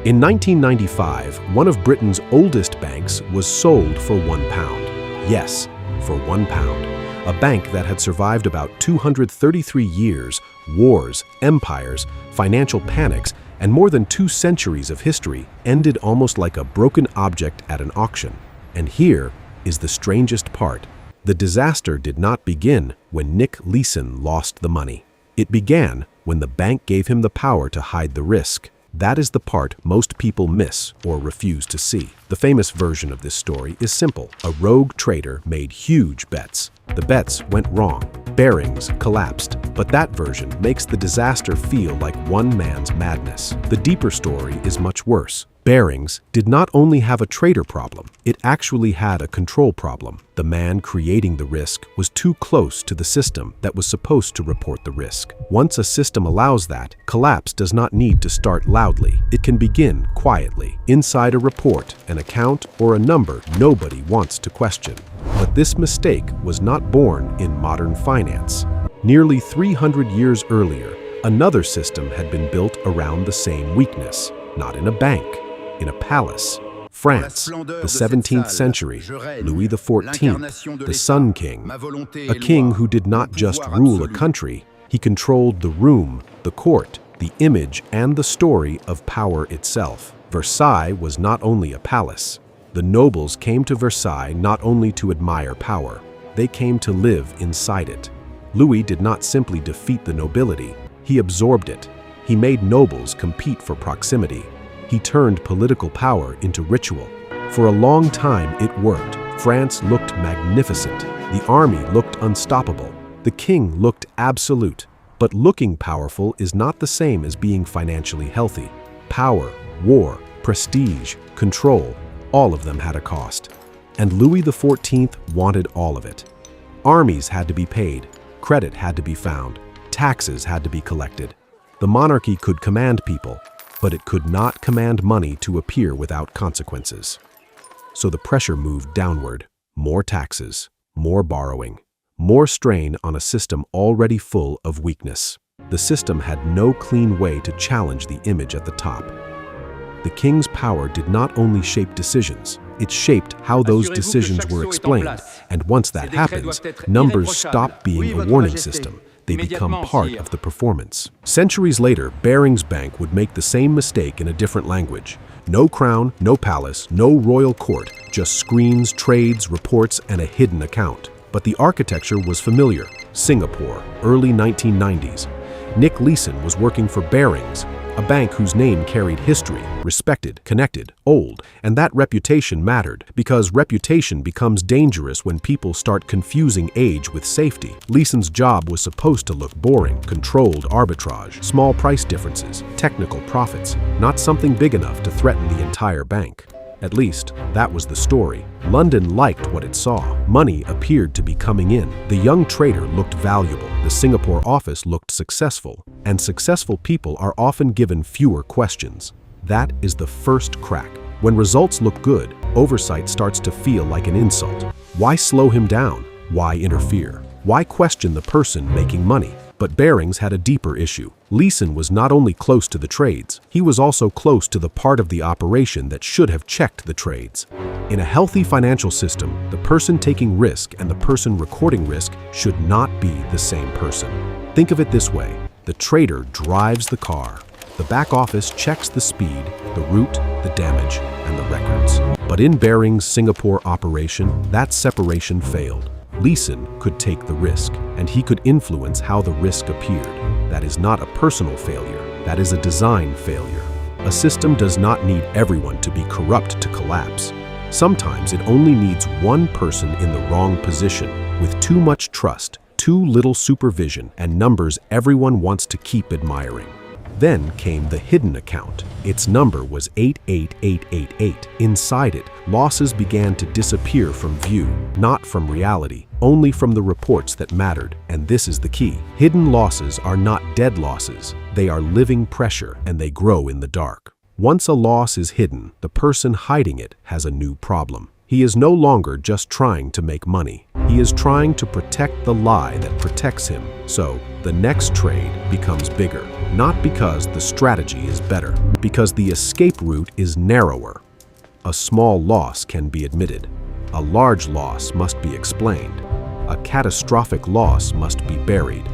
In 1995, one of Britain's oldest banks was sold for £1. Yes, for £1. A bank that had survived about 233 years, wars, empires, financial panics, and more than 2 centuries of history ended almost like a broken object at an auction. And here is the strangest part. The disaster did not begin when Nick Leeson lost the money. It began when the bank gave him the power to hide the risk. That is the part most people miss or refuse to see. The famous version of this story is simple. A rogue trader made huge bets. The bets went wrong. Barings collapsed. But that version makes the disaster feel like one man's madness. The deeper story is much worse. Barings did not only have a trader problem, it actually had a control problem. The man creating the risk was too close to the system that was supposed to report the risk. Once a system allows that, collapse does not need to start loudly. It can begin quietly, inside a report, an account, or a number nobody wants to question. But this mistake was not born in modern finance. Nearly 300 years earlier, another system had been built around the same weakness, not in a bank, in a palace. France, the 17th century, Louis XIV, the Sun King, a king who did not just rule a country, he controlled the room, the court, the image, and the story of power itself. Versailles was not only a palace. The nobles came to Versailles not only to admire power, they came to live inside it. Louis did not simply defeat the nobility, he absorbed it. He made nobles compete for proximity. He turned political power into ritual. For a long time it worked. France looked magnificent. The army looked unstoppable. The king looked absolute. But looking powerful is not the same as being financially healthy. Power, war, prestige, control, all of them had a cost. And Louis XIV wanted all of it. Armies had to be paid. Credit had to be found. Taxes had to be collected. The monarchy could command people, but it could not command money to appear without consequences. So the pressure moved downward. More taxes, more borrowing, more strain on a system already full of weakness. The system had no clean way to challenge the image at the top. The king's power did not only shape decisions, it shaped how those decisions were explained. And once that happens, numbers stop being a warning system. They become part of the performance. Centuries later, Barings Bank would make the same mistake in a different language. No crown, no palace, no royal court, just screens, trades, reports, and a hidden account. But the architecture was familiar. Singapore, early 1990s. Nick Leeson was working for Barings, a bank whose name carried history, respected, connected, old, and that reputation mattered, because reputation becomes dangerous when people start confusing age with safety. Leeson's job was supposed to look boring, controlled arbitrage, small price differences, technical profits, not something big enough to threaten the entire bank. At least, that was the story. London liked what it saw. Money appeared to be coming in. The young trader looked valuable. The Singapore office looked successful. And successful people are often given fewer questions. That is the first crack. When results look good, oversight starts to feel like an insult. Why slow him down? Why interfere? Why question the person making money? But Barings had a deeper issue. Leeson was not only close to the trades, he was also close to the part of the operation that should have checked the trades. In a healthy financial system, the person taking risk and the person recording risk should not be the same person. Think of it this way. The trader drives the car. The back office checks the speed, the route, the damage, and the records. But in Barings' Singapore operation, that separation failed. Leeson could take the risk, and he could influence how the risk appeared. That is not a personal failure, that is a design failure. A system does not need everyone to be corrupt to collapse. Sometimes it only needs one person in the wrong position, with too much trust, too little supervision, and numbers everyone wants to keep admiring. Then came the hidden account. Its number was 88888. Inside it, losses began to disappear from view, not from reality, only from the reports that mattered. And this is the key. Hidden losses are not dead losses. They are living pressure, and they grow in the dark. Once a loss is hidden, the person hiding it has a new problem. He is no longer just trying to make money. He is trying to protect the lie that protects him. So, the next trade becomes bigger. Not because the strategy is better, because the escape route is narrower. A small loss can be admitted. A large loss must be explained. A catastrophic loss must be buried.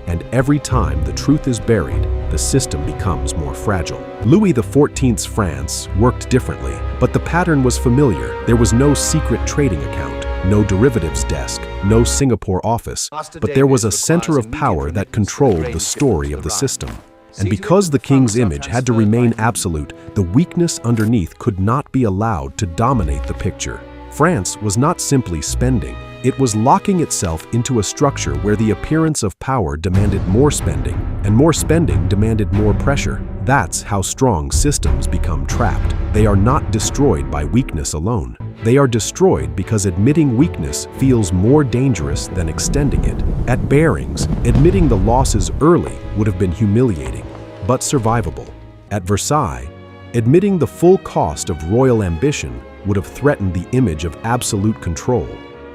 And every time the truth is buried, the system becomes more fragile. Louis XIV's France worked differently, but the pattern was familiar. There was no secret trading account, no derivatives desk, no Singapore office, but there was a center of power that controlled the story of the system. And because the king's image had to remain absolute, the weakness underneath could not be allowed to dominate the picture. France was not simply spending. It was locking itself into a structure where the appearance of power demanded more spending, and more spending demanded more pressure. That's how strong systems become trapped. They are not destroyed by weakness alone. They are destroyed because admitting weakness feels more dangerous than extending it. At Barings, admitting the losses early would have been humiliating, but survivable. At Versailles, admitting the full cost of royal ambition would have threatened the image of absolute control.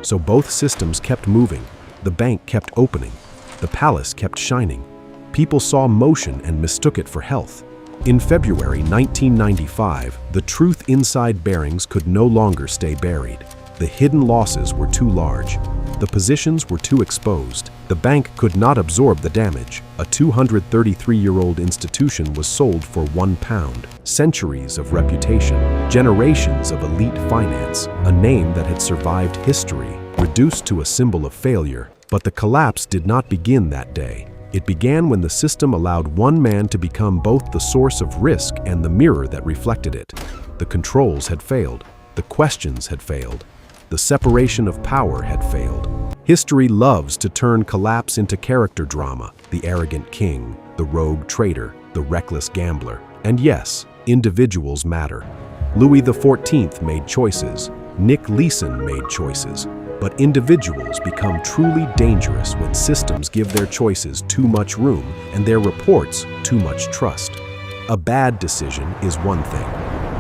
So both systems kept moving, the bank kept opening, the palace kept shining. People saw motion and mistook it for health. In February 1995, the truth inside Barings could no longer stay buried. The hidden losses were too large. The positions were too exposed. The bank could not absorb the damage. A 233-year-old institution was sold for £1. Centuries of reputation, generations of elite finance, a name that had survived history, reduced to a symbol of failure. But the collapse did not begin that day. It began when the system allowed one man to become both the source of risk and the mirror that reflected it. The controls had failed. The questions had failed. The separation of power had failed. History loves to turn collapse into character drama. The arrogant king, the rogue trader, the reckless gambler. And yes, individuals matter. Louis XIV made choices. Nick Leeson made choices. But individuals become truly dangerous when systems give their choices too much room and their reports too much trust. A bad decision is one thing.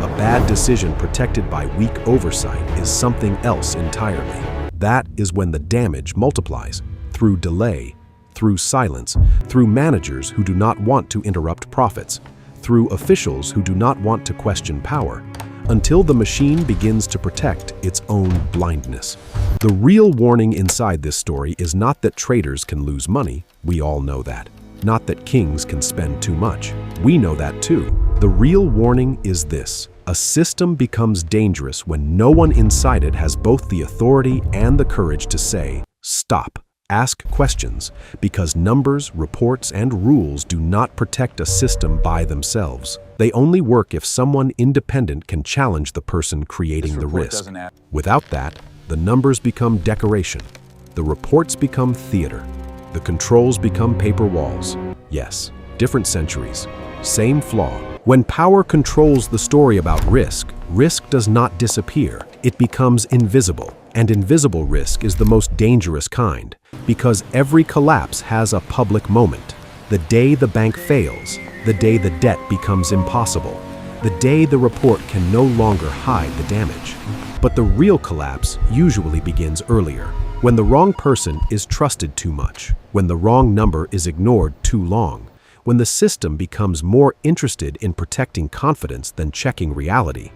A bad decision protected by weak oversight is something else entirely. That is when the damage multiplies, through delay, through silence, through managers who do not want to interrupt profits, through officials who do not want to question power, until the machine begins to protect its own blindness. The real warning inside this story is not that traders can lose money, we all know that. Not that kings can spend too much, we know that too. The real warning is this: a system becomes dangerous when no one inside it has both the authority and the courage to say, stop. Ask questions, because numbers, reports, and rules do not protect a system by themselves. They only work if someone independent can challenge the person creating the risk. Without that, the numbers become decoration. The reports become theater. The controls become paper walls. Yes, different centuries, same flaw. When power controls the story about risk, risk does not disappear. It becomes invisible. And invisible risk is the most dangerous kind, because every collapse has a public moment. The day the bank fails, the day the debt becomes impossible, the day the report can no longer hide the damage. But the real collapse usually begins earlier, when the wrong person is trusted too much, when the wrong number is ignored too long, when the system becomes more interested in protecting confidence than checking reality.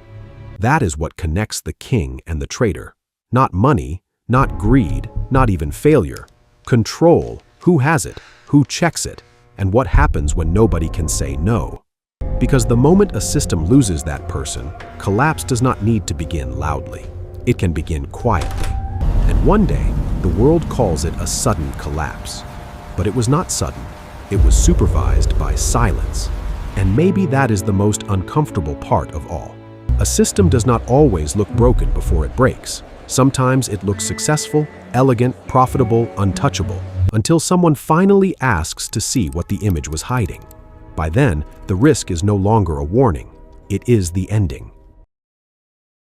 That is what connects the king and the trader. Not money, not greed, not even failure. Control. Who has it? Who checks it? And what happens when nobody can say no? Because the moment a system loses that person, collapse does not need to begin loudly. It can begin quietly. And one day, the world calls it a sudden collapse. But it was not sudden. It was supervised by silence. And maybe that is the most uncomfortable part of all. A system does not always look broken before it breaks. Sometimes it looks successful, elegant, profitable, untouchable, until someone finally asks to see what the image was hiding. By then, the risk is no longer a warning. It is the ending.